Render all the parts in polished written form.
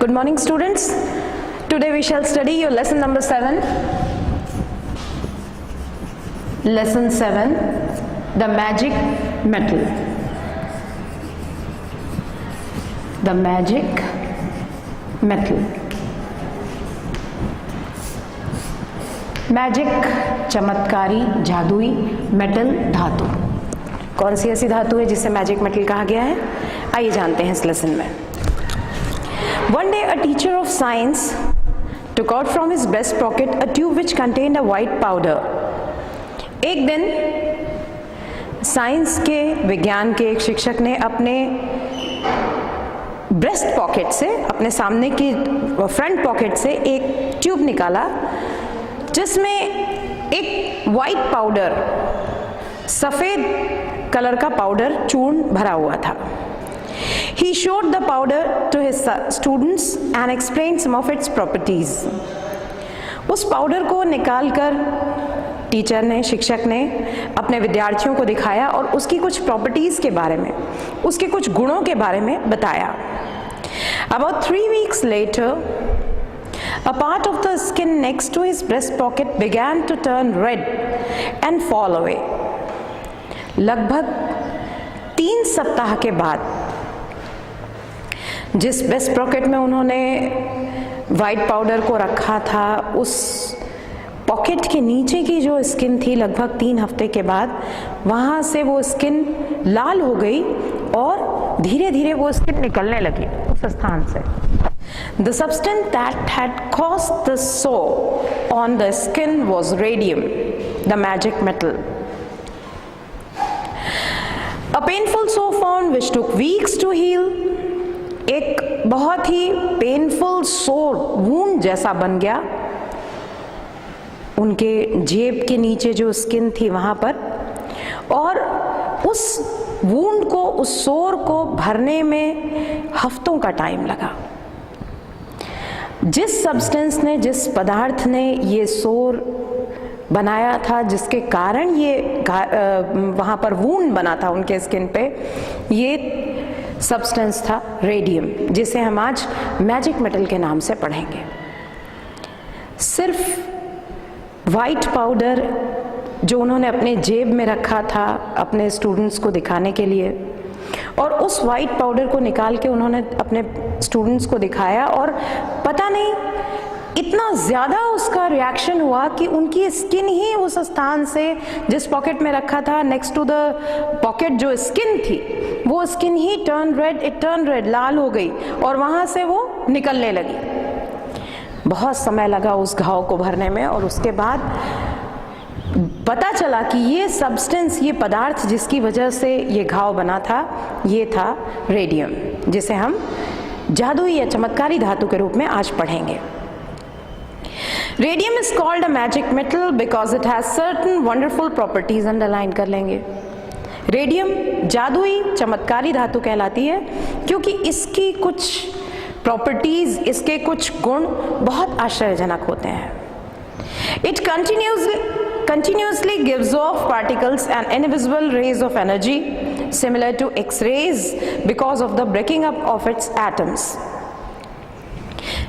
Good morning, students. Today we shall study your lesson number 7. Lesson 7, the magic metal. The magic metal. Magic चमत्कारी जादुई metal धातु। कौन सी ऐसी धातु है जिसे मैजिक मेटल कहा गया है? आइए जानते हैं इस लेसन में। One day a teacher of science took out from his breast pocket a tube which contained a white powder. एक दिन साइंस के विज्ञान के एक शिक्षक ने अपने ब्रेस्ट पॉकेट से, अपने सामने की फ्रंट पॉकेट से एक ट्यूब निकाला जिसमें एक वाइट पाउडर, सफेद कलर का पाउडर चूर्ण भरा हुआ था। He showed the powder to his students and explained some of its properties. उस पाउडर को निकालकर टीचर ने, शिक्षक ने अपने विद्यार्थियों को दिखाया और उसकी कुछ प्रॉपर्टीज के बारे में, उसके कुछ गुणों के बारे में बताया। About 3 weeks later, a part of the skin next to his breast pocket began to turn red and fall away. लगभग 3 सप्ताह के बाद जिस ब्रेस्ट पॉकेट में उन्होंने वाइट पाउडर को रखा था, उस पॉकेट के नीचे की जो स्किन थी, लगभग 3 हफ्ते के बाद वहाँ से वो स्किन लाल हो गई और धीरे धीरे वो स्किन निकलने लगी उस स्थान से। The substance that had caused the sore on the skin was radium, the magic metal. A painful sore found which took weeks to heal. एक बहुत ही पेनफुल सोर वूंड जैसा बन गया उनके जेब के नीचे जो स्किन थी वहां पर, और उस वूंड को, उस सोर को भरने में हफ्तों का टाइम लगा। जिस सब्सटेंस ने, जिस पदार्थ ने ये सोर बनाया था, जिसके कारण ये वहां पर वूंड बना था उनके स्किन पे, ये सब्सटेंस था रेडियम, जिसे हम आज मैजिक मेटल के नाम से पढ़ेंगे। सिर्फ वाइट पाउडर जो उन्होंने अपने जेब में रखा था अपने स्टूडेंट्स को दिखाने के लिए, और उस वाइट पाउडर को निकाल के उन्होंने अपने स्टूडेंट्स को दिखाया, और पता नहीं इतना ज़्यादा उसका रिएक्शन हुआ कि उनकी स्किन ही उस स्थान से, जिस पॉकेट में रखा था नेक्स्ट टू द पॉकेट जो स्किन थी, वो स्किन ही टर्न रेड, लाल हो गई और वहाँ से वो निकलने लगी। बहुत समय लगा उस घाव को भरने में, और उसके बाद पता चला कि ये सब्सटेंस, ये पदार्थ जिसकी वजह से ये घाव बना था, ये था रेडियम, जिसे हम जादुई या चमत्कारी धातु के रूप में आज पढ़ेंगे। Radium is called a magic metal because it has certain wonderful properties. Underline कर लेंगे। रेडियम जादुई चमत्कारी धातु कहलाती है क्योंकि इसकी कुछ प्रॉपर्टीज, इसके कुछ गुण बहुत आश्चर्यजनक होते हैं। It continuously gives off particles and invisible rays of energy similar to X-rays because of the breaking up of its atoms.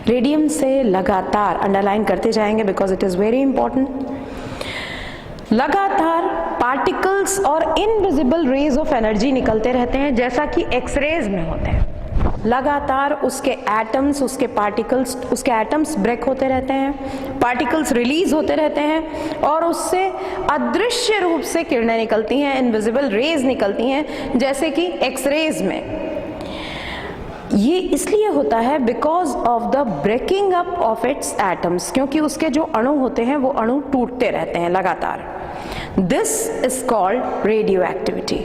Radium से लगातार, अंडरलाइन करते जाएंगे because it is very important, लगातार पार्टिकल्स और इनविजिबल रेज ऑफ एनर्जी निकलते रहते हैं, जैसा कि एक्सरेज में होते हैं। लगातार उसके एटम्स, उसके पार्टिकल्स, उसके एटम्स ब्रेक होते रहते हैं, पार्टिकल्स रिलीज होते रहते हैं और उससे अदृश्य रूप से किरणें निकलती हैं, इनविजिबल रेज निकलती हैं, जैसे कि एक्सरेज में। ये इसलिए होता है because of the breaking up of its atoms, क्योंकि उसके जो अणु होते हैं वो अणु टूटते रहते हैं लगातार। This is called radio activity.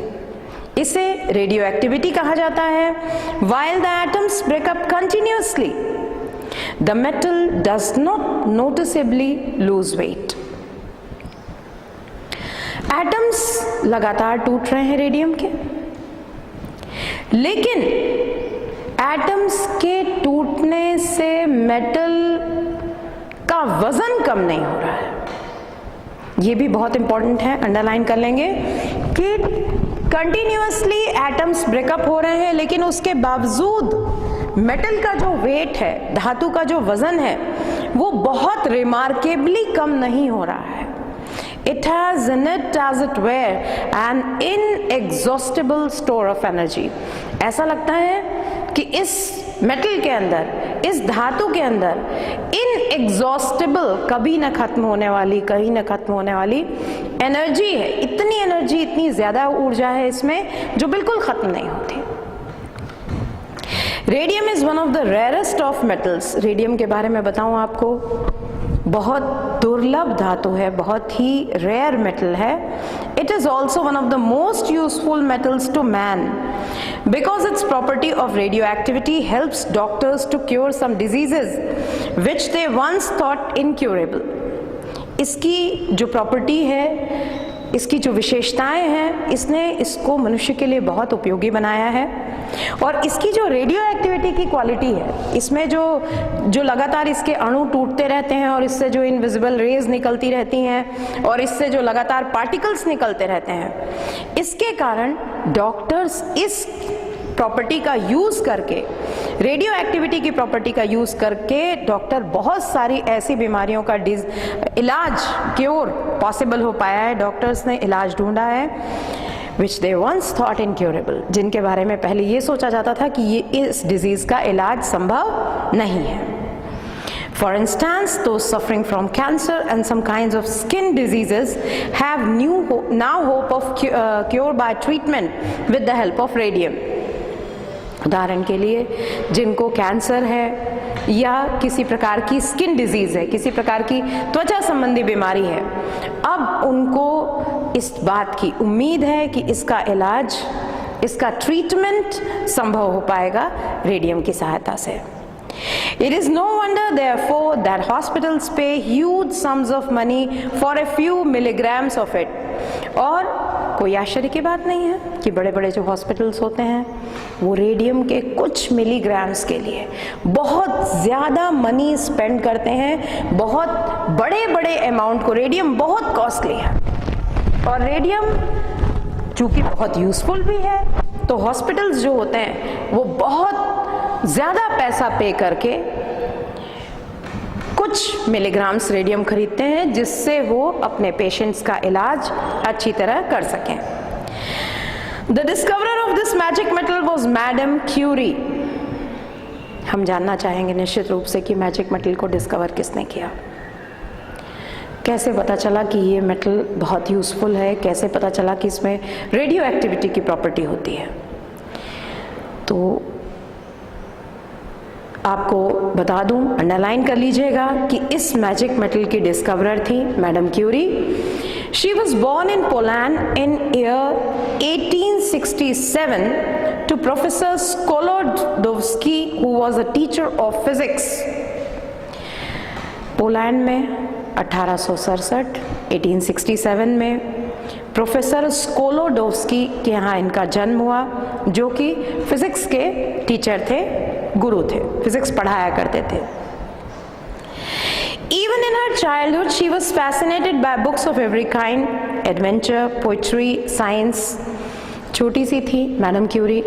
इसे रेडियो एक्टिविटी कहा जाता है। While the atoms break up continuously, the metal does not noticeably lose weight. Atoms लगातार टूट रहे हैं रेडियम के, लेकिन एटम्स के टूटने से मेटल का वजन कम नहीं हो रहा है। ये भी बहुत इंपॉर्टेंट है, अंडरलाइन कर लेंगे कि कंटिन्यूअसली एटम्स ब्रेकअप हो रहे हैं, लेकिन उसके बावजूद मेटल का जो वेट है, धातु का जो वजन है, वो बहुत रिमार्केबली कम नहीं हो रहा है। It has in it as it were an inexhaustible store of energy। ऐसा लगता है कि इस मेटल के अंदर, इस धातु के अंदर इनएग्जॉस्टेबल, कभी ना खत्म होने वाली, कहीं ना खत्म होने वाली एनर्जी है। इतनी एनर्जी, इतनी ज्यादा ऊर्जा है इसमें जो बिल्कुल खत्म नहीं होती। Radium is one of the rarest of metals. Radium के बारे में बताऊं आपको, बहुत दुर्लभ धातु है, बहुत ही रेयर मेटल है। It is also one of the most useful metals to man because its property of radioactivity helps doctors to cure some diseases which they once thought incurable। इसकी जो प्रॉपर्टी है, इसकी जो विशेषताएं हैं, इसने इसको मनुष्य के लिए बहुत उपयोगी बनाया है। और इसकी जो रेडियो एक्टिविटी की क्वालिटी है, इसमें जो लगातार इसके अणु टूटते रहते हैं और इससे जो इनविजिबल रेज निकलती रहती हैं और इससे जो लगातार पार्टिकल्स निकलते रहते हैं, इसके कारण डॉक्टर्स इस प्रॉपर्टी का यूज करके, रेडियो एक्टिविटी की प्रॉपर्टी का यूज करके डॉक्टर बहुत सारी ऐसी बीमारियों का इलाज, क्योर पॉसिबल हो पाया है। डॉक्टर्स ने इलाज ढूंढा है which they once thought incurable, जिनके बारे में पहले ये सोचा जाता था कि ये इस डिजीज का इलाज संभव नहीं है। For instance, those suffering from cancer and some kinds of skin diseases have now hope of cure by treatment with the help of radium। उदाहरण के लिए, जिनको कैंसर है या किसी प्रकार की स्किन डिजीज है, किसी प्रकार की त्वचा संबंधी बीमारी है, अब उनको इस बात की उम्मीद है कि इसका इलाज, इसका ट्रीटमेंट संभव हो पाएगा रेडियम की सहायता से। It is no wonder therefore that hospitals pay huge sums of money for a few milligrams of it। और कोई आश्चर्य की बात नहीं है कि बड़े बड़े जो हॉस्पिटल्स होते हैं वो रेडियम के कुछ मिलीग्राम्स के लिए बहुत ज़्यादा मनी स्पेंड करते हैं, बहुत बड़े बड़े अमाउंट को। रेडियम बहुत कॉस्टली है और रेडियम चूँकि बहुत यूजफुल भी है, तो हॉस्पिटल्स जो होते हैं वो बहुत ज़्यादा पैसा पे करके कुछ मिलीग्राम्स रेडियम खरीदते हैं जिससे वो अपने पेशेंट्स का इलाज अच्छी तरह कर सकें। The discoverer of this magic metal was madam Curie. हम जानना चाहेंगे निश्चित रूप से कि मैजिक मेटल को डिस्कवर किसने किया, कैसे पता चला कि ये मेटल बहुत यूजफुल है, कैसे पता चला कि इसमें रेडियो एक्टिविटी की प्रॉपर्टी होती है। तो आपको बता दूं, अंडरलाइन कर लीजिएगा कि इस मैजिक मेटल की डिस्कवरर थी madam Curie. She was born in Poland in year 1867 to professor Sklodowski who was a teacher of physics. Poland में 1867 में प्रोफेसर स्कोलोडोव्स्की के यहाँ इनका जन्म हुआ, जो कि फिजिक्स के टीचर थे, गुरु थे, फिजिक्स पढ़ाया करते थे। Even in her childhood, she was fascinated by books of every kind, adventure, poetry, science। छोटी सी थी मैडम क्यूरी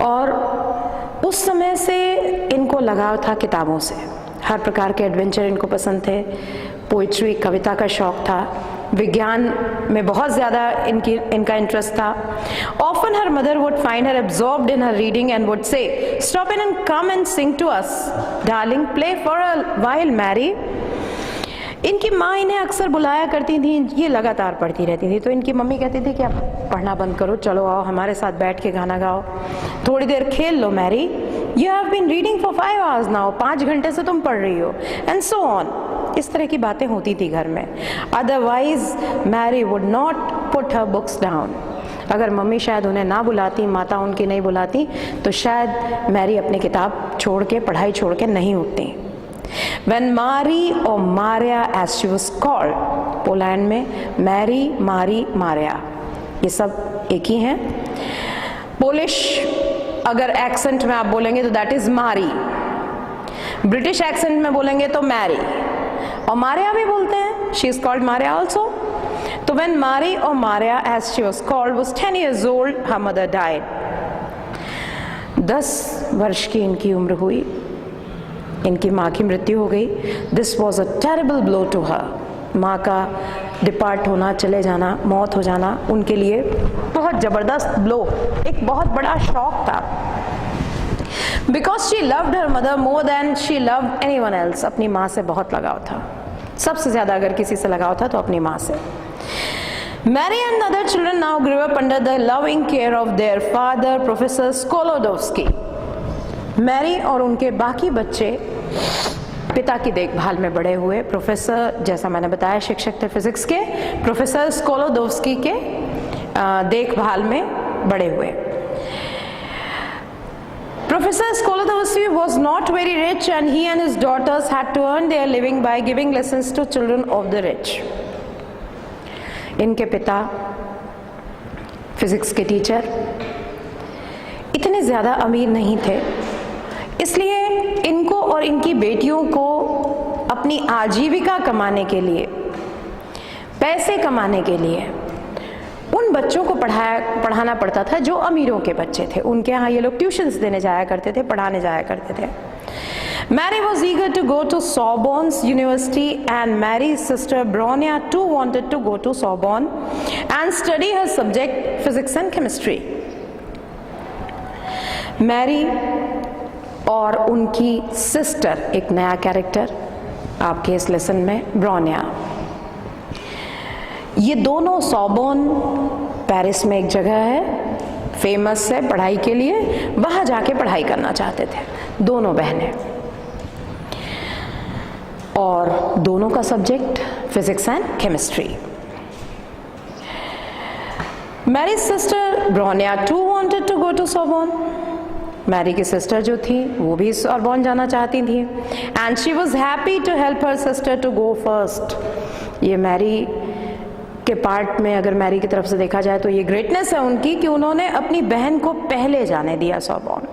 और उस समय से इनको लगाव था किताबों से। हर प्रकार के एडवेंचर इनको पसंद थे, पोइट्री, कविता का शौक था, विज्ञान में बहुत ज़्यादा इनका इंटरेस्ट था। Often her mother would find her absorbed in her reading and would say, "Stop in and come and sing to us, darling, play for a while, Mary." इनकी माँ इन्हें अक्सर बुलाया करती थी, ये लगातार पढ़ती रहती थी, तो इनकी मम्मी कहती थी कि आप पढ़ना बंद करो, चलो आओ हमारे साथ बैठ के गाना गाओ, थोड़ी देर खेल लो Mary, you have been reading for 5 hours now, 5 घंटे से तुम पढ़ रही हो, एंड सो ऑन। इस तरह की बातें होती थी घर में। Otherwise Marie would not put her books down. अगर मम्मी शायद उन्हें ना बुलाती, माता उनकी नहीं बुलाती, तो शायद मैरी अपनी किताब छोड़ के, पढ़ाई छोड़ के नहीं उठती। When Mary or Maria as she was called, Poland में मैरी, मारी, मारिया ये सब एक ही हैं। पोलिश अगर एक्सेंट में आप बोलेंगे तो दैट इज मारी, ब्रिटिश एक्सेंट में बोलेंगे तो मैरी, और मारिया भी बोलते हैं, she is called Maria also. तो when Mary or Maria as she was called was 10 years old, her mother died। 10 वर्ष की इनकी उम्र हुई, इनकी माँ की मृत्यु हो गई। This was a terrible blow to her. माँ का डिपार्ट होना, चले जाना, मौत हो जाना उनके लिए बहुत ज़बरदस्त ब्लो, एक बहुत बड़ा शॉक था। Because she loved her mother more than she loved anyone else. अपनी माँ से बहुत लगाव था, सबसे ज़्यादा अगर किसी से लगाव था तो अपनी माँ से। Mary and other children now grew up under the loving care of their father, Professor Skolodowsky. Marie और उनके बाकी बच्चे पिता की देखभाल में बड़े हुए। प्रोफेसर, जैसा मैंने बताया, शिक्षक थे फिजिक्स के, प्रोफेसर स्कोलोडोव्स्की के देखभाल में बड़े हुए। Professor Skolodowsky was not very rich and he and his daughters had to earn their living by giving lessons to children of the rich. इनके पिता फिजिक्स के टीचर इतने ज़्यादा अमीर नहीं थे, इसलिए इनको और इनकी बेटियों को अपनी आजीविका कमाने के लिए, पैसे कमाने के लिए उन बच्चों को पढ़ाना पड़ता था जो अमीरों के बच्चे थे। उनके यहाँ ये लोग ट्यूशन्स देने जाया करते थे, पढ़ाने जाया करते थे। Mary was eager to go to Sorbonne University and Mary's sister Bronia too wanted to go to Sorbonne and study her subject physics and chemistry. Marie और उनकी सिस्टर, एक नया कैरेक्टर आपके इस लेसन में, ब्रोनिया, ये दोनों सॉर्बोन पेरिस में एक जगह है, फेमस है पढ़ाई के लिए, वहाँ जाके पढ़ाई करना चाहते थे दोनों बहनें। और दोनों का subject physics and chemistry. Marie's sister Bronia too wanted to go to Sorbonne. Marie की सिस्टर जो थी वो भी सोर्बोन जाना चाहती थी। And she was happy to help her sister to go first. ये मैरी के पार्ट में अगर मैरी की तरफ से देखा जाए तो ये ग्रेटनेस है उनकी कि उन्होंने अपनी बहन को पहले जाने दिया सोर्बोन।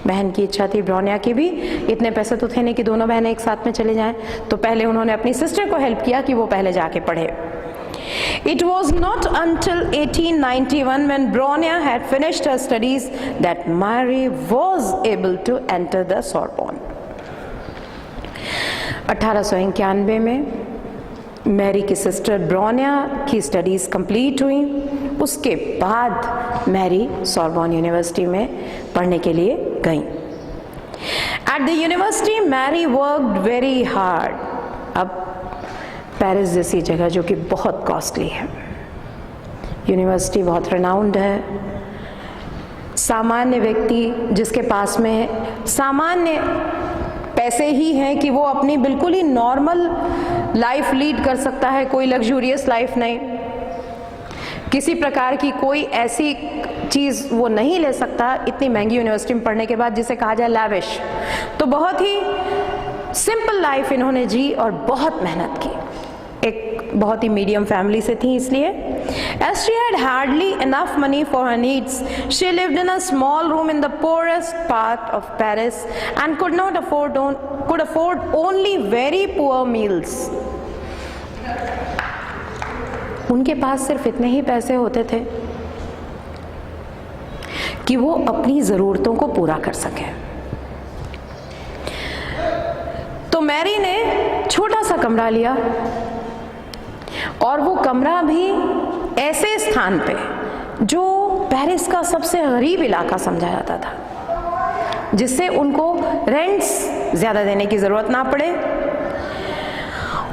बहन की इच्छा थी, ब्रोनिया की भी, इतने पैसे तो थे नहीं कि दोनों बहनें एक साथ में चले जाएं, तो पहले उन्होंने अपनी सिस्टर को हेल्प किया कि वो पहले जाके पढ़े। It was not until 1891 when Bronia had finished her studies that Mary was able to enter the Sorbonne. 1891 में मैरी की सिस्टर ब्रोनिया की स्टडीज़ कंप्लीट हुई। उसके बाद मैरी सोर्बोन यूनिवर्सिटी में पढ़ने के लिए गई। At the university Marie worked very hard. अब पेरिस जैसी जगह जो कि बहुत कॉस्टली है, यूनिवर्सिटी बहुत रिनाउंड है, सामान्य व्यक्ति जिसके पास में सामान्य पैसे ही हैं कि वो अपनी बिल्कुल ही नॉर्मल लाइफ लीड कर सकता है, कोई लग्जूरियस लाइफ नहीं, किसी प्रकार की कोई ऐसी चीज़ वो नहीं ले सकता इतनी महंगी यूनिवर्सिटी में पढ़ने के बाद जिसे कहा जाए लैविश। तो बहुत ही सिंपल लाइफ इन्होंने जी और बहुत मेहनत की। एक बहुत ही मीडियम फैमिली से थी, इसलिए as she had hardly enough money for her needs, she lived in a small room in the poorest part of Paris and could afford only very poor meals. उनके पास सिर्फ इतने ही पैसे होते थे कि वो अपनी ज़रूरतों को पूरा कर सकें। तो मैरी ने छोटा सा कमरा लिया और वो कमरा भी ऐसे स्थान पे जो पेरिस का सबसे गरीब इलाका समझा जाता था, जिससे उनको रेंट्स ज़्यादा देने की ज़रूरत ना पड़े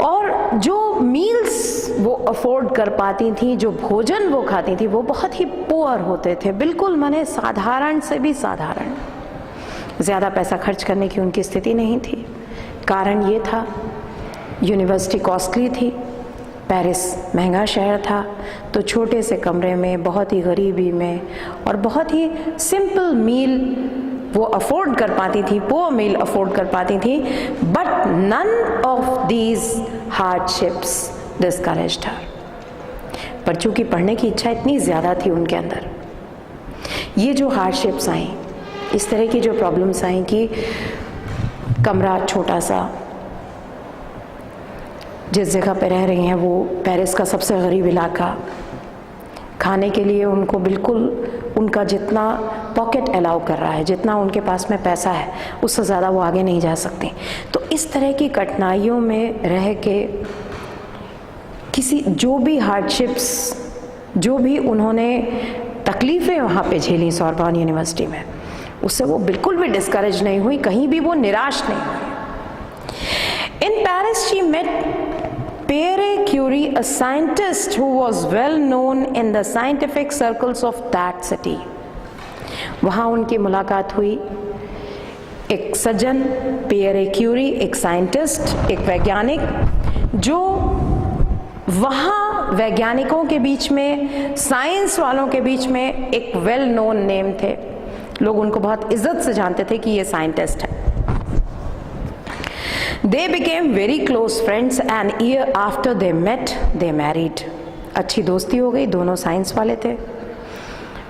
और जो मील्स वो अफोर्ड कर पाती थी, जो भोजन वो खाती थी, वो बहुत ही पुअर होते थे, बिल्कुल माने साधारण से भी साधारण। ज़्यादा पैसा खर्च करने की उनकी स्थिति नहीं थी। कारण ये था, यूनिवर्सिटी कॉस्टली थी, पेरिस महंगा शहर था, तो छोटे से कमरे में बहुत ही गरीबी में और बहुत ही सिंपल मील वो अफोर्ड कर पाती थी, पुअर मील अफोर्ड कर पाती थी। But none of these hardships discouraged her. पर चूंकि पढ़ने की इच्छा इतनी ज़्यादा थी उनके अंदर, ये जो हार्डशिप्स आई, इस तरह की जो प्रॉब्लम्स आई कि कमरा छोटा सा, जिस जगह पे रह रही हैं वो पेरिस का सबसे गरीब इलाका, खाने के लिए उनको बिल्कुल उनका जितना पॉकेट अलाउ कर रहा है, जितना उनके पास में पैसा है, उससे ज़्यादा वो आगे नहीं जा सकती। तो इस तरह की कठिनाइयों में रह के किसी जो भी हार्डशिप्स, जो भी उन्होंने तकलीफ़ें वहाँ पे झेली सोरबोन यूनिवर्सिटी में, उससे वो बिल्कुल भी डिस्करेज नहीं हुई, कहीं भी वो निराश नहीं हुई। In Paris she met Pierre Curie, a scientist who was well known in the scientific circles of that city. वहाँ उनकी मुलाकात हुई एक सज्जन पियरे क्यूरी, एक साइंटिस्ट, एक वैज्ञानिक, जो वहाँ वैज्ञानिकों के बीच में, साइंस वालों के बीच में एक वेल नोन नेम थे। लोग उनको बहुत इज्जत से जानते थे कि ये साइंटिस्ट है। They became very close friends and year after they met, they married. अच्छी दोस्ती हो गई, दोनों साइंस वाले थे,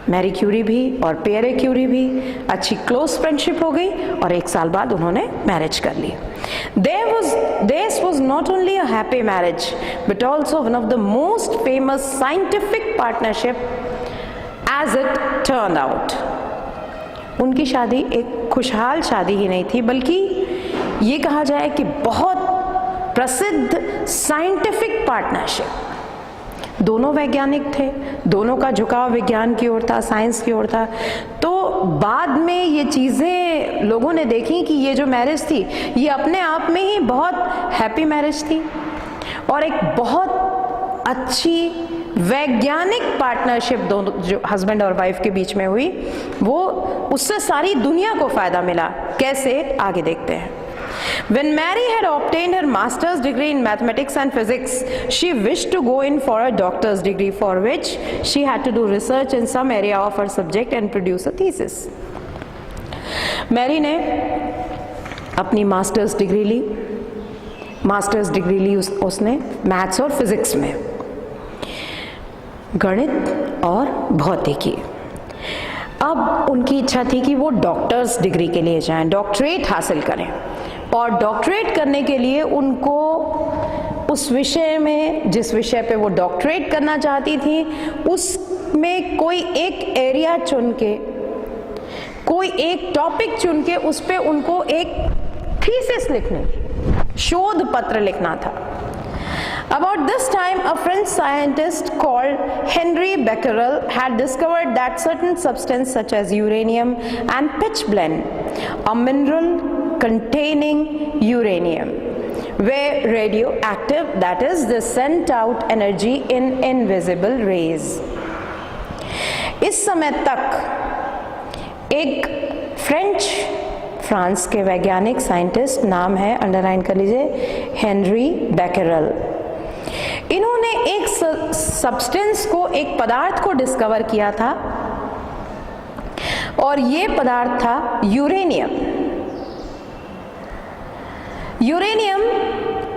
मैरी क्यूरी भी और पियरे क्यूरी भी, अच्छी क्लोज फ्रेंडशिप हो गई और 1 साल बाद उन्होंने मैरिज कर ली। This was not only a happy marriage but also one of the most famous scientific partnership as it turned out. उनकी शादी एक खुशहाल शादी ही नहीं थी, बल्कि ये कहा जाए कि बहुत प्रसिद्ध साइंटिफिक पार्टनरशिप। दोनों वैज्ञानिक थे, दोनों का झुकाव विज्ञान की ओर था, साइंस की ओर था। तो बाद में ये चीज़ें लोगों ने देखी कि ये जो मैरिज थी ये अपने आप में ही बहुत हैप्पी मैरिज थी और एक बहुत अच्छी वैज्ञानिक पार्टनरशिप दोनों जो हस्बैंड और वाइफ के बीच में हुई, वो उससे सारी दुनिया को फ़ायदा मिला। कैसे, आगे देखते हैं। When Mary had obtained her master's degree in mathematics and physics, she wished to go in for a doctor's degree, for which she had to do research in some area of her subject and produce a thesis. Mary ने अपनी masters degree ली, उसने maths और physics में, गणित और भौतिकी। अब उनकी इच्छा थी कि वो डॉक्टर्स डिग्री के लिए जाएं, डॉक्टरेट हासिल करें, और डॉक्टरेट करने के लिए उनको उस विषय में, जिस विषय पे वो डॉक्टरेट करना चाहती थी, उसमें कोई एक एरिया चुन के, कोई एक टॉपिक चुन के उस पे उनको एक थीसिस लिखनी, शोध पत्र लिखना था। About this time, a French scientist called Henri Becquerel had discovered that certain substances such as uranium and pitchblende, a mineral containing uranium, were radioactive, that is, they sent out energy in invisible rays. इस समय तक एक France के वैज्ञानिक scientist, नाम है, underline कर लीजिए, हेनरी बैकेरल, इन्होंने एक सब्सटेंस को, एक पदार्थ को डिस्कवर किया था और ये पदार्थ था यूरेनियम। यूरेनियम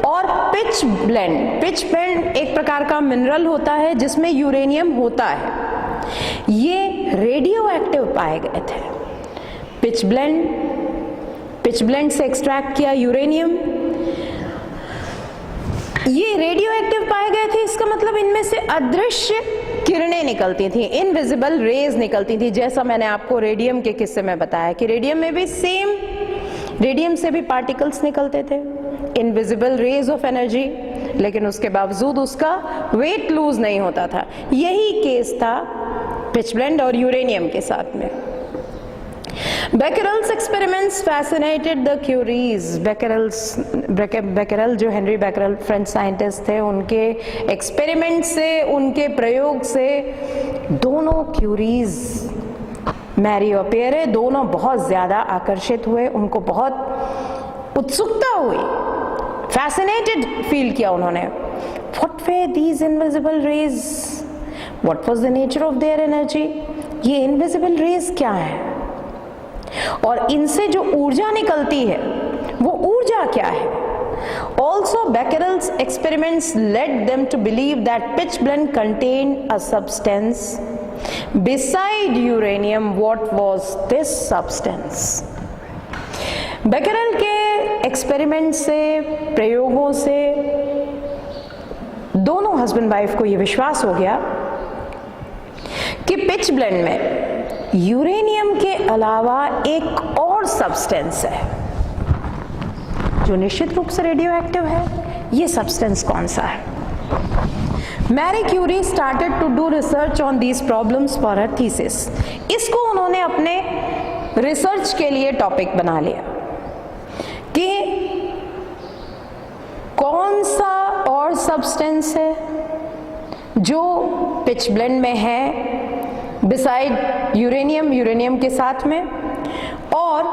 और पिचब्लेंड एक प्रकार का मिनरल होता है जिसमें यूरेनियम होता है, ये रेडियो एक्टिव पाए गए थे। पिचब्लेंड से एक्सट्रैक्ट किया यूरेनियम, ये रेडियो एक्टिव पाए गए थे। इसका मतलब इनमें से अदृश्य किरणें निकलती थी, इनविजिबल रेज निकलती थी, जैसा मैंने आपको रेडियम के किस्से में बताया कि रेडियम में भी सेम, रेडियम से भी पार्टिकल्स निकलते थे, इनविजिबल रेज ऑफ एनर्जी, लेकिन उसके बावजूद उसका वेट लूज नहीं होता था। यही केस था पिचब्लेंड और यूरेनियम के साथ में। Becquerel's experiments fascinated the Curies. Becquerel जो हेनरी बैकरल फ्रेंच साइंटिस्ट थे, उनके एक्सपेरिमेंट से, उनके प्रयोग से दोनों क्यूरीज, मैरी और पियरे, दोनों बहुत ज़्यादा आकर्षित हुए, उनको बहुत उत्सुकता हुई, फैसिनेटेड फील किया उन्होंने। What were these invisible rays? What was the nature of their energy? ये इनविजिबल रेज क्या है और इनसे जो ऊर्जा निकलती है वो ऊर्जा क्या है? Also, Becquerel's experiments led them to believe that pitchblende contained a substance beside uranium. What was this substance? Becquerel के एक्सपेरिमेंट से, प्रयोगों से दोनों हस्बैंड वाइफ को ये विश्वास हो गया कि पिचब्लेंड में यूरेनियम के अलावा एक और सब्सटेंस है जो निश्चित रूप से रेडियो एक्टिव है। ये सब्सटेंस कौन सा है? Marie Curie started to do research on these problems for her thesis. इसको उन्होंने अपने रिसर्च के लिए टॉपिक बना लिया कि कौन सा और सब्सटेंस है जो पिच ब्लेंड में है बिसाइड यूरेनियम के साथ में, और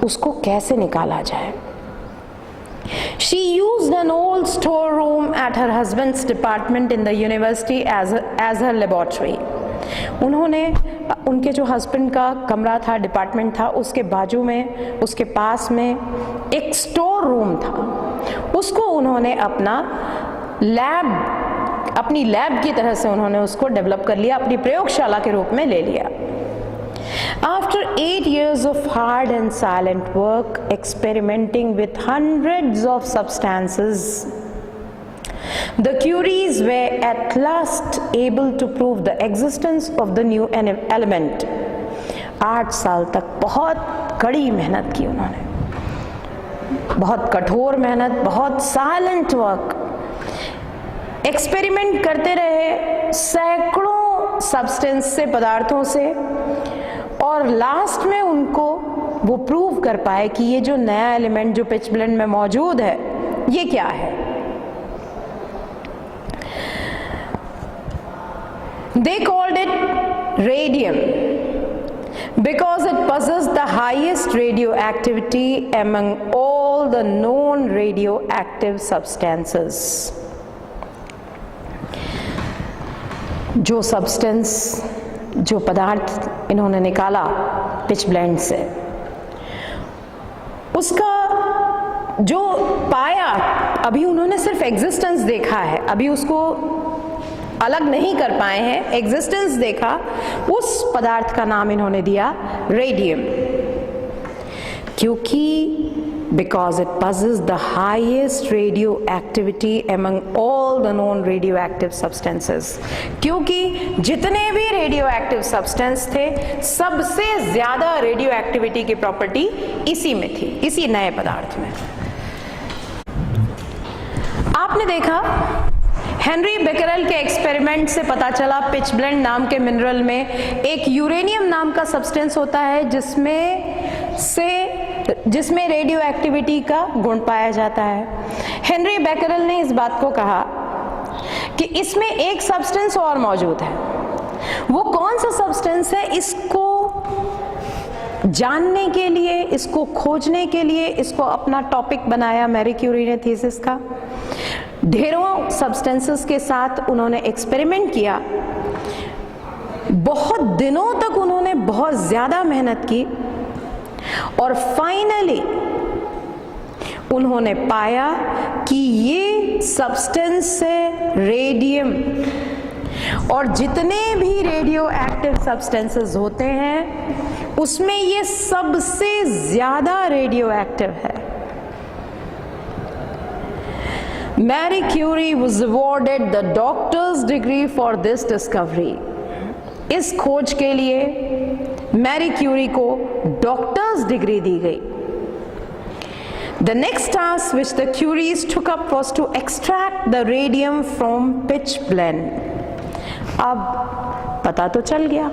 उसको कैसे निकाला जाए। She used an old storeroom at her husband's department in the university as her laboratory. उन्होंने उनके जो हस्बैंड का कमरा था, डिपार्टमेंट था, उसके बाजू में, उसके पास में एक स्टोर रूम था। उसको उन्होंने अपनी लैब की तरह से उन्होंने उसको डेवलप कर लिया, अपनी प्रयोगशाला के रूप में ले लिया। After 8 years of hard and silent work, experimenting with hundreds of substances, the Curies were at last able to prove the existence of the new element. 8 साल तक बहुत कड़ी मेहनत की उन्होंने, बहुत कठोर मेहनत, बहुत साइलेंट वर्क, एक्सपेरिमेंट करते रहे सैकड़ों सब्सटेंस से, पदार्थों से, और लास्ट में उनको वो प्रूव कर पाए कि ये जो नया एलिमेंट जो पिच ब्लेंड में मौजूद है ये क्या है। They called it radium because it possessed the highest radioactivity among all the known radioactive substances. जो सब्सटेंस, जो पदार्थ इन्होंने निकाला पिच ब्लेंड से, उसका जो पाया, अभी उन्होंने सिर्फ एग्जिस्टेंस देखा है, अभी उसको अलग नहीं कर पाए हैं, एग्जिस्टेंस देखा, उस पदार्थ का नाम इन्होंने दिया रेडियम, क्योंकि because it possesses the highest radioactivity among all the known radioactive substances. क्योंकि जितने भी radioactive substance थे, सबसे ज्यादा radioactivity की प्रॉपर्टी इसी में थी, इसी नए पदार्थ में। आपने देखा हेनरी बेकरेल के एक्सपेरिमेंट से पता चला पिच ब्लेंड नाम के मिनरल में एक यूरेनियम नाम का सब्सटेंस होता है जिसमें रेडियो एक्टिविटी का गुण पाया जाता है। हेनरी बेकरेल ने इस बात को कहा कि इसमें एक सब्सटेंस और मौजूद है। वो कौन सा सब्सटेंस है, इसको जानने के लिए, इसको खोजने के लिए इसको अपना टॉपिक बनाया मैरी क्यूरी ने थीसिस का। ढेरों सब्सटेंसेस के साथ उन्होंने एक्सपेरिमेंट किया, बहुत दिनों तक उन्होंने बहुत ज्यादा मेहनत की, और फाइनली उन्होंने पाया कि ये सब्सटेंस है रेडियम, और जितने भी रेडियो एक्टिव सब्सटेंसेस होते हैं उसमें ये सबसे ज्यादा रेडियो एक्टिव है। Marie Curie was awarded the doctor's degree for this discovery. इस खोज के लिए मैरी क्यूरी को डॉक्टर्स डिग्री दी गई। The next task which the Curies took up was to extract the radium from pitch blende. अब पता तो चल गया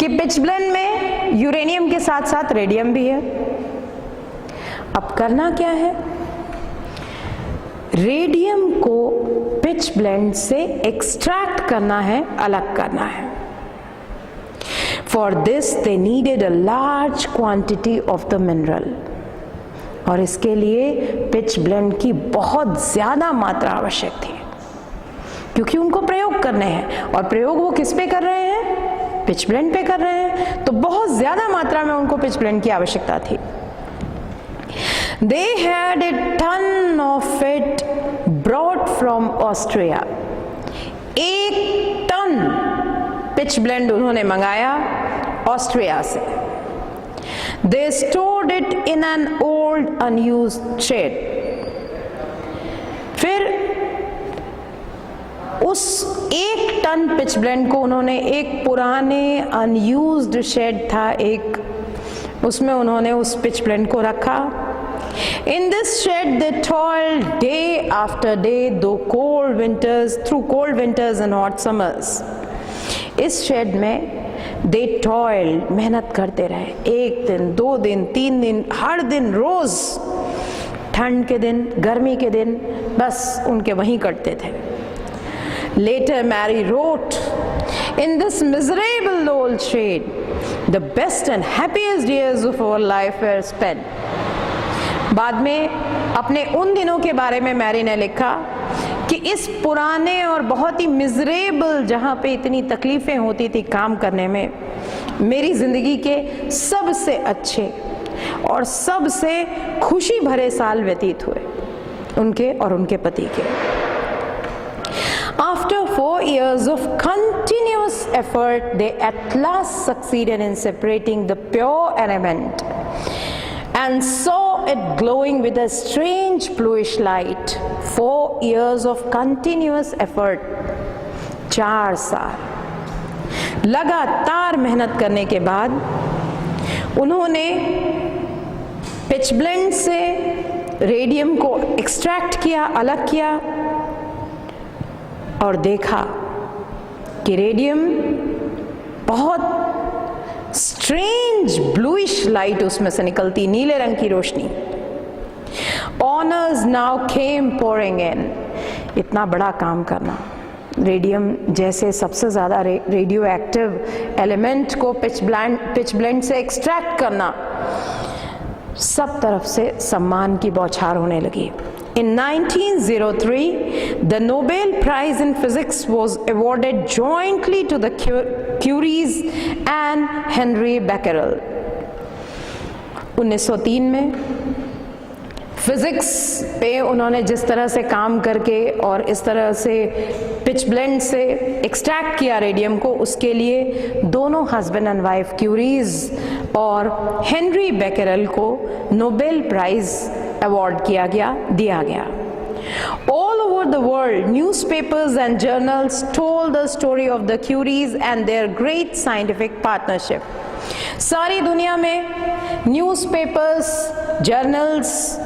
कि पिच ब्लेंड में यूरेनियम के साथ साथ रेडियम भी है। अब करना क्या है, रेडियम को पिच ब्लेंड से एक्सट्रैक्ट करना है, अलग करना है। For this they needed a large quantity of the mineral, और इसके लिए पिच ब्लेंड की बहुत ज्यादा मात्रा आवश्यक थी, क्योंकि उनको प्रयोग करने हैं, और प्रयोग वो किस पे कर रहे हैं, पिच ब्लेंड पे कर रहे हैं, तो बहुत ज्यादा मात्रा में उनको पिच ब्लेंड की आवश्यकता थी। They had a ton of it brought from Austria. 1 ton pitchblende उन्होंने मंगाया ऑस्ट्रिया से। They stored it in an old unused shed. फिर उस 1 टन पिच ब्लेंड को उन्होंने एक पुराने अनयूज्ड शेड था एक, उसमें उन्होंने उस पिच ब्लेंड को रखा। In this shed they toiled day after day through cold winters and hot summers. इस शेड में they toiled, मेहनत करते रहे, 1 दिन 2 दिन 3 दिन, हर दिन रोज, ठंड के दिन गर्मी के दिन बस उनके वहीं कटते थे। Later Mary wrote, in this miserable old shade, the best and happiest years of our life were spent. बाद में अपने उन दिनों के बारे में मैरी ने लिखा कि इस पुराने और बहुत ही मिजरेबल, जहाँ पे इतनी तकलीफें होती थी काम करने में, मेरी ज़िंदगी के सबसे अच्छे और सबसे खुशी भरे साल व्यतीत हुए उनके और उनके पति के। After 4 years of continuous effort, they at last succeeded in separating the pure element and saw it glowing with a strange bluish light. 4 years of continuous effort, 4 साल लगातार मेहनत करने के बाद उन्होंने पिच ब्लेंड से रेडियम को एक्सट्रैक्ट किया, अलग किया और देखा कि रेडियम बहुत स्ट्रेंज ब्लूइश लाइट उसमें से निकलती, नीले रंग की रोशनी। Honours now came pouring in. इतना बड़ा काम करना, रेडियम जैसे सबसे ज़्यादा रेडियो एक्टिव एलिमेंट को पिच ब्लेंड से एक्सट्रैक्ट करना, सब तरफ से सम्मान की बौछार होने लगी। In 1903, the Nobel Prize in Physics was awarded jointly to the Curies and Henry Becquerel. 1903 में फिजिक्स पे उन्होंने जिस तरह से काम करके और इस तरह से पिच ब्लेंड से एक्सट्रैक्ट किया रेडियम को, उसके लिए दोनों हस्बैंड एंड वाइफ क्यूरीज और हेनरी बेकेरल को नोबेल प्राइज अवार्ड दिया गया। All over the world, newspapers and journals told the story of the Curies and their great scientific partnership. सारी दुनिया में न्यूज़पेपर्स, जर्नल्स,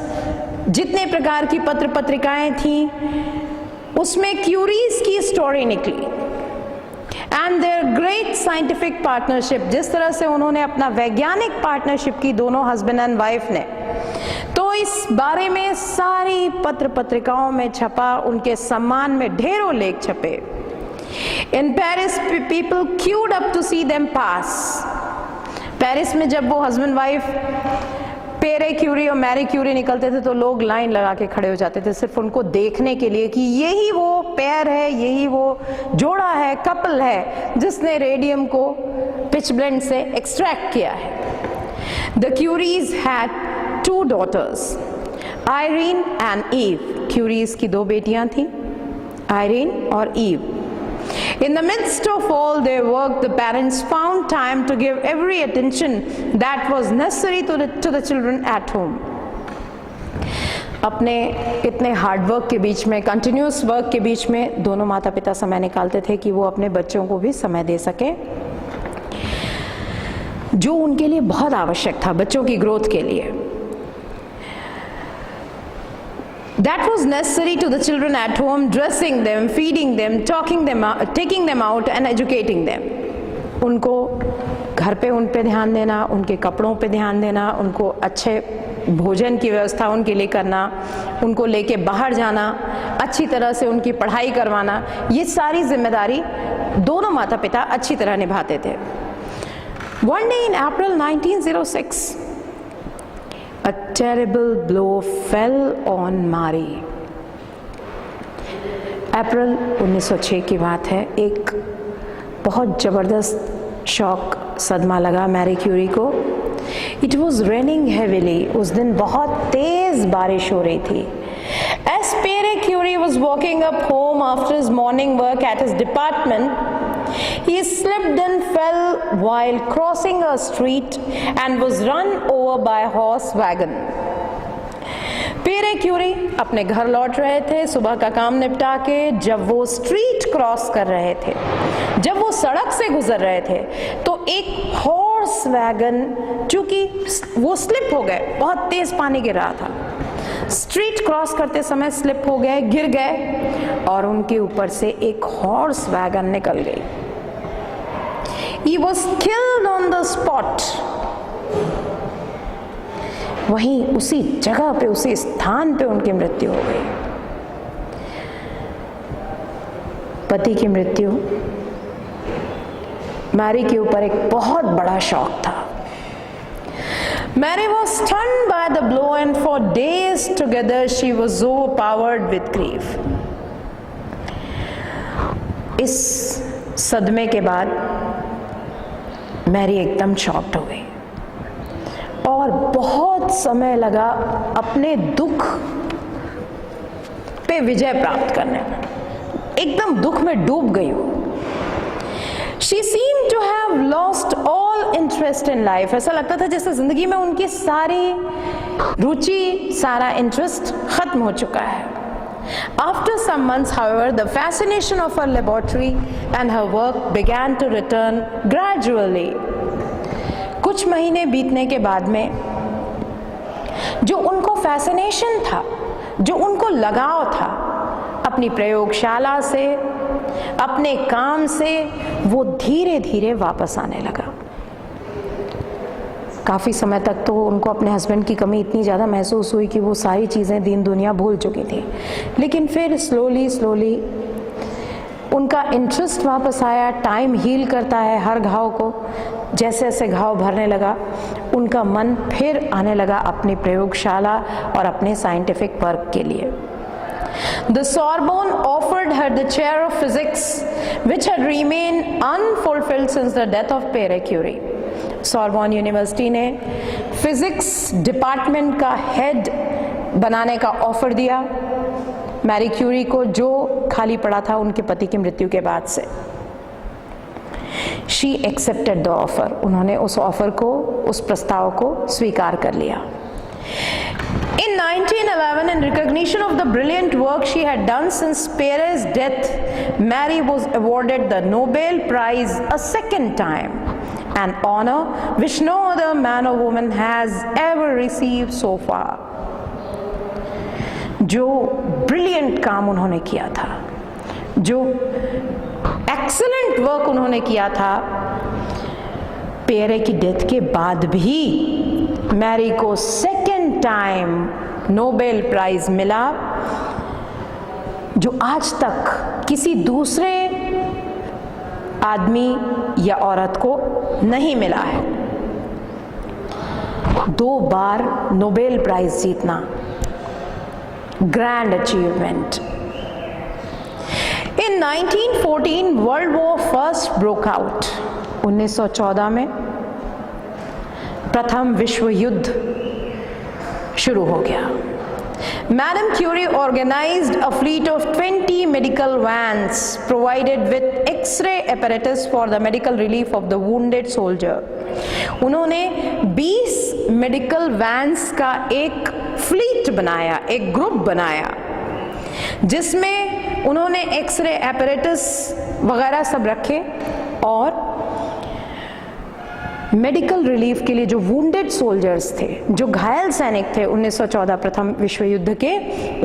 जितने प्रकार की पत्र पत्रिकाएं थीं, उसमें क्यूरीज की स्टोरी निकली and their great scientific partnership, जिस तरह से उन्होंने अपना वैज्ञानिक पार्टनरशिप की दोनों हस्बैंड एंड वाइफ ने, तो इस बारे में सारी पत्र पत्रिकाओं में छपा, उनके सम्मान में ढेरों लेख छपे। In Paris people queued up to see them pass. Paris में जब वो हस्बैंड वाइफ पेरे क्यूरी और मैरी क्यूरी निकलते थे तो लोग लाइन लगा के खड़े हो जाते थे सिर्फ उनको देखने के लिए कि यही वो पेयर है, यही वो जोड़ा है, कपल है जिसने रेडियम को पिच ब्लेंड से एक्सट्रैक्ट किया है। The Curies had 2 daughters, Irene and Eve. Curies की 2 बेटियां थीं, आयरीन और Eve. In the midst of all their work, the parents found time to give every attention that was necessary to the children at home. अपने इतने hard work के बीच में, continuous work के बीच में दोनों माता पिता समय निकालते थे कि वो अपने बच्चों को भी समय दे सके, जो उनके लिए बहुत आवश्यक था, बच्चों की ग्रोथ के लिए। That was necessary to the children at home, dressing them, feeding them, taking them out and educating them. उनको घर पे उन पे ध्यान देना, उनके कपड़ों पे ध्यान देना, उनको अच्छे भोजन की व्यवस्था उनके लिए करना, उनको लेके बाहर जाना, अच्छी तरह से उनकी पढ़ाई करवाना, ये सारी जिम्मेदारी दोनों माता पिता अच्छी तरह निभाते थे। One day in April 1906, a terrible blow fell on Mary. अप्रैल 1906 की बात है, एक बहुत ज़बरदस्त शॉक, सदमा लगा मैरी क्यूरी को। It was raining heavily. उस दिन बहुत तेज़ बारिश हो रही थी। As Pierre Curie was walking up home after his morning work at his department, he slipped and fell while crossing a street and was run over by a horse wagon. Pierre Curie अपने घर लौट रहे थे सुबह का काम निपटा के। जब वो स्ट्रीट क्रॉस कर रहे थे, जब वो सड़क से गुजर रहे थे, तो एक हॉर्स वैगन, चूंकि वो स्लिप हो गए, बहुत तेज पानी गिर रहा था, स्ट्रीट क्रॉस करते समय स्लिप हो गए, गिर गए और उनके ऊपर से एक हॉर्स वैगन निकल गई। He was killed on the spot. वहीं उसी जगह पे, उसी स्थान पे उनकी मृत्यु हो गई। पति की मृत्यु मैरी के ऊपर एक बहुत बड़ा शॉक था। Mary was stunned by the blow and for days together she was overpowered with grief. इस सदमे के बाद मैरी एकदम शॉक्ड हो गई और बहुत समय लगा अपने दुख पे विजय प्राप्त करने में, एकदम दुख में डूब गई वो। She seemed to have lost all interest in life. ऐसा लगता था जैसे जिंदगी में उनकी सारी रुचि, सारा इंटरेस्ट खत्म हो चुका है। After some months, however, the fascination of her laboratory and her work began to return gradually. कुछ महीने बीतने के बाद में जो उनको फैसिनेशन था, जो उनको लगाव था अपनी प्रयोगशाला से, अपने काम से, वो धीरे धीरे वापस आने लगा। काफ़ी समय तक तो उनको अपने हस्बैंड की कमी इतनी ज़्यादा महसूस हुई कि वो सारी चीज़ें दीन दुनिया भूल चुकी थी, लेकिन फिर स्लोली उनका इंटरेस्ट वापस आया। टाइम हील करता है हर घाव को। जैसे जैसे घाव भरने लगा, उनका मन फिर आने लगा अपनी प्रयोगशाला और अपने साइंटिफिक वर्क के लिए। The Sorbonne offered her the chair of physics, which had remained unfulfilled since the death of Pierre Curie. Sorbonne university ने फिजिक्स डिपार्टमेंट का हेड बनाने का ऑफर दिया मैरी क्यूरी को, जो खाली पड़ा था उनके पति की मृत्यु के बाद से। शी एक्सेप्टेड द ऑफर, उन्होंने उस ऑफर को, उस प्रस्ताव को स्वीकार कर लिया। In 1911, in recognition of the brilliant work she had done since Pierre's death, Mary was awarded the Nobel Prize a second time, an honor which no other man or woman has ever received so far. जो brilliant काम उन्होंने किया था, जो excellent work उन्होंने किया था, Pierre की डेथ के बाद भी मैरी को सेकेंड टाइम नोबेल प्राइज मिला, जो आज तक किसी दूसरे आदमी या औरत को नहीं मिला है। 2 बार नोबेल प्राइज जीतना, grand achievement. In 1914 world war first broke out. 1914 में प्रथम विश्व युद्ध शुरू हो गया। Madam Curie organized a fleet of 20 medical vans provided with X-ray apparatus for the medical relief of the wounded soldier. उन्होंने 20 मेडिकल वैन्स का एक फ्लीट बनाया, एक ग्रुप बनाया, जिसमें उन्होंने एक्सरे apparatus वगैरह सब रखे और मेडिकल रिलीफ के लिए जो वुंडेड सोल्जर्स थे, जो घायल सैनिक थे 1914 प्रथम विश्व युद्ध के,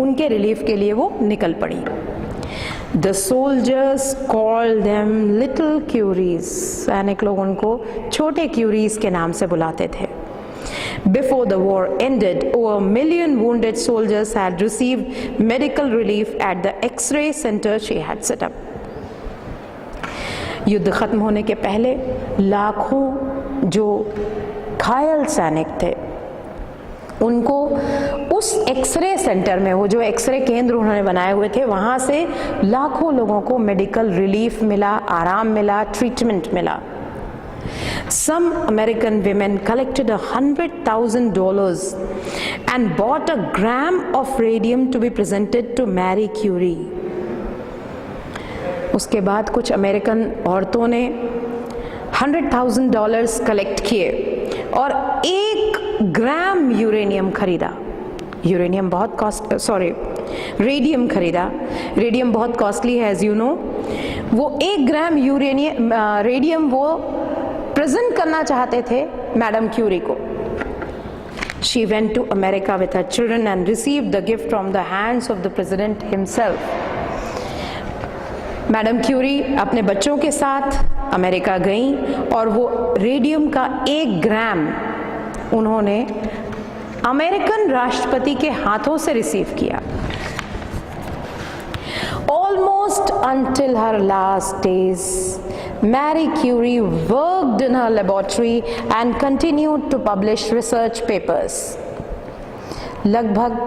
उनके रिलीफ के लिए वो निकल पड़ी। The soldiers called them little Curies, सैनिक लोग उनको छोटे क्यूरीज के नाम से बुलाते थे। Before the war ended, over 1 million wounded soldiers had received medical relief at the X-ray center she had set up. युद्ध खत्म होने के पहले लाखों जो घायल सैनिक थे उनको उस एक्सरे सेंटर में, वो जो एक्सरे केंद्र उन्होंने बनाए हुए थे, वहाँ से लाखों लोगों को मेडिकल रिलीफ मिला, आराम मिला, ट्रीटमेंट मिला। Some American women collected $100,000 and bought a gram of radium to be presented to Marie Curie. उसके बाद कुछ अमेरिकन औरतों ने $100,000 कलेक्ट किए और 1 ग्राम यूरेनियम खरीदा, यूरेनियम बहुत रेडियम खरीदा। रेडियम बहुत कॉस्टली है एज यू नो। वो 1 ग्राम रेडियम वो प्रेजेंट करना चाहते थे मैडम क्यूरी को। She went to America with her children and received the gift from the hands of the president himself. Madam Curie अपने बच्चों के साथ अमेरिका गईं और वो रेडियम का 1 ग्राम उन्होंने अमेरिकन राष्ट्रपति के हाथों से रिसीव किया। Almost until her last days, Marie Curie worked in her laboratory and continued to publish research papers. लगभग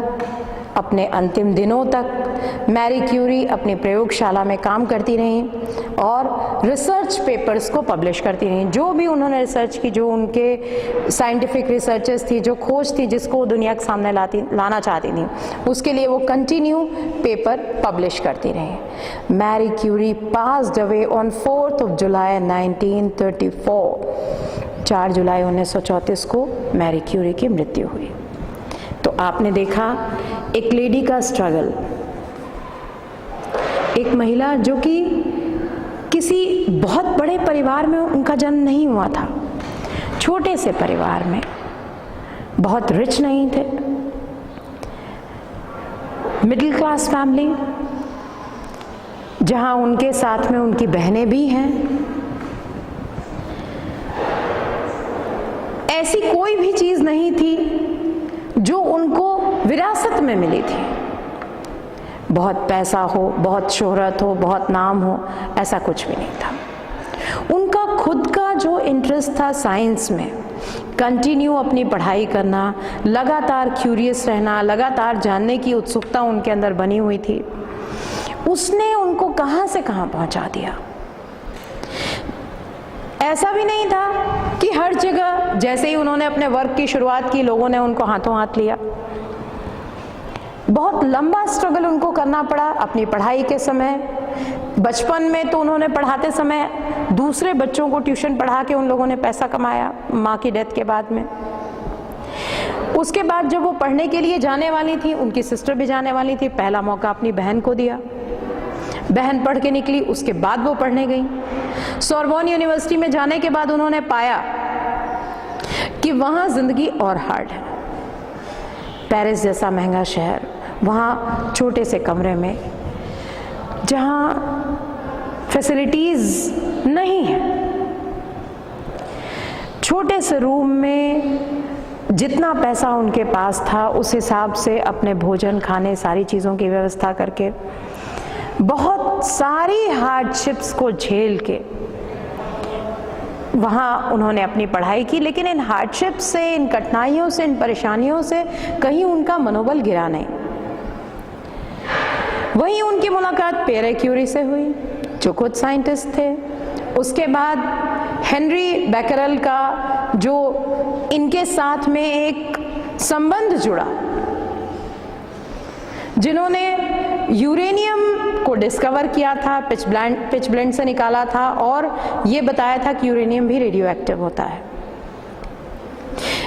अपने अंतिम दिनों तक मैरी क्यूरी अपनी प्रयोगशाला में काम करती रहीं और रिसर्च पेपर्स को पब्लिश करती रहीं। जो भी उन्होंने रिसर्च की, जो उनके साइंटिफिक रिसर्चेस थी, जो खोज थी जिसको वो दुनिया के सामने लाना चाहती थी, उसके लिए वो कंटिन्यू पेपर पब्लिश करती रहीं। Marie Curie passed away on 4 जुलाई 1934। 4 जुलाई 1934 को मैरी क्यूरी की मृत्यु हुई। तो आपने देखा एक लेडी का स्ट्रगल, एक महिला जो कि किसी बहुत बड़े परिवार में उनका जन्म नहीं हुआ था, छोटे से परिवार में, बहुत रिच नहीं थे, मिडिल क्लास फैमिली, जहां उनके साथ में उनकी बहनें भी हैं। ऐसी कोई भी चीज नहीं थी जो उनको विरासत में मिली थी। बहुत पैसा हो, बहुत शोहरत हो, बहुत नाम हो, ऐसा कुछ भी नहीं था। उनका खुद का जो इंटरेस्ट था साइंस में, कंटिन्यू अपनी पढ़ाई करना, लगातार क्यूरियस रहना, लगातार जानने की उत्सुकता उनके अंदर बनी हुई थी, उसने उनको कहां से कहां पहुंचा दिया। ऐसा भी नहीं था कि हर जगह जैसे ही उन्होंने अपने वर्क की शुरुआत की, लोगों ने उनको हाथों हाथ लिया। बहुत लंबा स्ट्रगल उनको करना पड़ा अपनी पढ़ाई के समय। बचपन में तो उन्होंने पढ़ाते समय दूसरे बच्चों को ट्यूशन पढ़ा के उन लोगों ने पैसा कमाया माँ की डेथ के बाद में। उसके बाद जब वो पढ़ने के लिए जाने वाली थी, उनकी सिस्टर भी जाने वाली थी, पहला मौका अपनी बहन को दिया। बहन पढ़ के निकली, उसके बाद वो पढ़ने गई। सोरबोन यूनिवर्सिटी में जाने के बाद उन्होंने पाया कि वहाँ जिंदगी और हार्ड है। पेरिस जैसा महंगा शहर, वहाँ छोटे से कमरे में जहाँ फैसिलिटीज नहीं है, छोटे से रूम में जितना पैसा उनके पास था उस हिसाब से अपने भोजन, खाने, सारी चीज़ों की व्यवस्था करके बहुत सारी हार्डशिप्स को झेल के वहाँ उन्होंने अपनी पढ़ाई की। लेकिन इन हार्डशिप्स से, इन कठिनाइयों से, इन परेशानियों से कहीं उनका मनोबल गिरा नहीं। वहीं उनकी मुलाकात पियरे क्यूरी से हुई, जो खुद साइंटिस्ट थे। उसके बाद हेनरी बेकरेल का जो इनके साथ में एक संबंध जुड़ा, जिन्होंने यूरेनियम को डिस्कवर किया था, पिच ब्लेंड से निकाला था और ये बताया था कि यूरेनियम भी रेडियो एक्टिव होता है।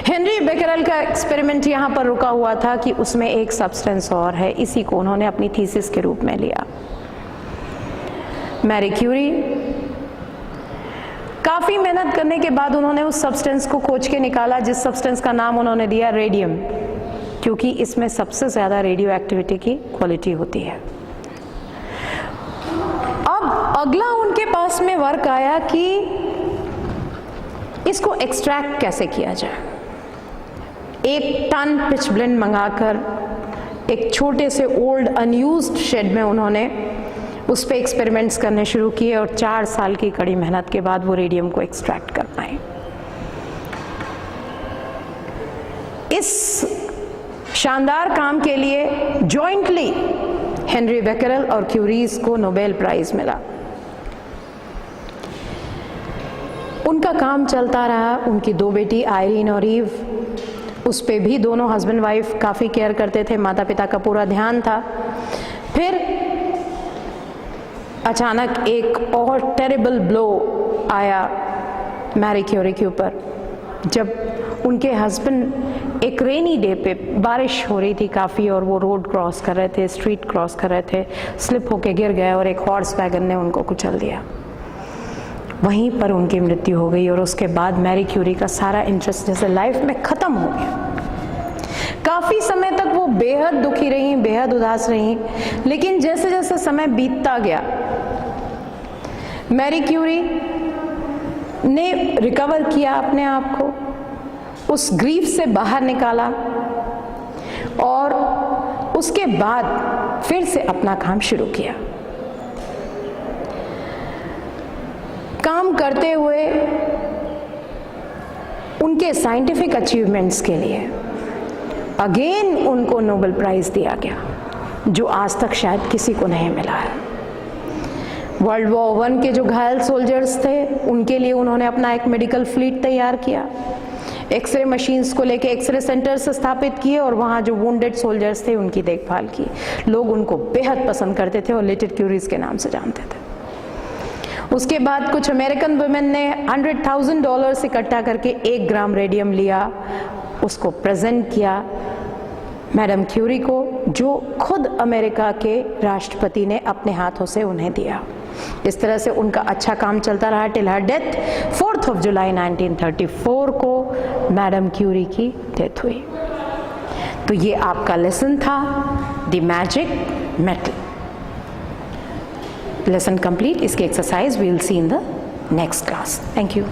हेनरी बेकरेल का एक्सपेरिमेंट यहाँ पर रुका हुआ था कि उसमें एक सब्सटेंस और है, इसी को उन्होंने अपनी थीसिस के रूप में लिया। मैरी क्यूरी काफी मेहनत करने के बाद उन्होंने उस सब्सटेंस को खोज के निकाला, जिस सब्सटेंस का नाम उन्होंने दिया रेडियम, क्योंकि इसमें सबसे ज्यादा रेडियो एक्टिविटी की क्वालिटी होती है। अब अगला उनके पास में वर्क आया कि इसको एक्सट्रैक्ट कैसे किया जाए। 1 टन पिच ब्लेंड मंगाकर एक छोटे से ओल्ड अनयूज्ड शेड में उन्होंने उस पे एक्सपेरिमेंट्स करने शुरू किए और 4 साल की कड़ी मेहनत के बाद वो रेडियम को एक्सट्रैक्ट कर पाए। इस शानदार काम के लिए जॉइंटली हेनरी बेकरेल और क्यूरीज को नोबेल प्राइज मिला। उनका काम चलता रहा। उनकी 2 बेटी आयरीन और ईव, उस पे भी दोनों हस्बैंड वाइफ काफ़ी केयर करते थे, माता पिता का पूरा ध्यान था। फिर अचानक एक और टेरिबल ब्लो आया मैरी क्यूरी के ऊपर, जब उनके हस्बैंड एक रेनी डे पे बारिश हो रही थी काफ़ी और वो रोड क्रॉस कर रहे थे, स्ट्रीट क्रॉस कर रहे थे, स्लिप होके गिर गए और एक हॉर्स वैगन ने उनको कुचल दिया। वहीं पर उनकी मृत्यु हो गई और उसके बाद मैरी क्यूरी का सारा इंटरेस्ट जैसे लाइफ में ख़त्म हो गया। काफ़ी समय तक वो बेहद दुखी रही, बेहद उदास रही, लेकिन जैसे जैसे समय बीतता गया मैरी क्यूरी ने रिकवर किया अपने आप को, उस ग्रीफ से बाहर निकाला और उसके बाद फिर से अपना काम शुरू किया। काम करते हुए उनके साइंटिफिक अचीवमेंट्स के लिए अगेन उनको नोबेल प्राइज दिया गया, जो आज तक शायद किसी को नहीं मिला है। वर्ल्ड वॉर 1 के जो घायल सोल्जर्स थे उनके लिए उन्होंने अपना एक मेडिकल फ्लीट तैयार किया, एक्सरे मशीन्स को लेके एक्सरे सेंटर्स स्थापित किए और वहाँ जो वुंडेड सोल्जर्स थे उनकी देखभाल की। लोग उनको बेहद पसंद करते थे और लिटिल क्यूरीज के नाम से जानते थे। उसके बाद कुछ अमेरिकन वुमेन ने $100,000 इकट्ठा करके 1 ग्राम रेडियम लिया, उसको प्रेजेंट किया मैडम क्यूरी को, जो खुद अमेरिका के राष्ट्रपति ने अपने हाथों से उन्हें दिया। इस तरह से उनका अच्छा काम चलता रहा टिल हर डेथ। 4 जुलाई 1934 को मैडम क्यूरी की डेथ हुई। तो ये आपका लेसन था, the magic metal. Lesson complete. इसकी exercise we will see in the next class. Thank you.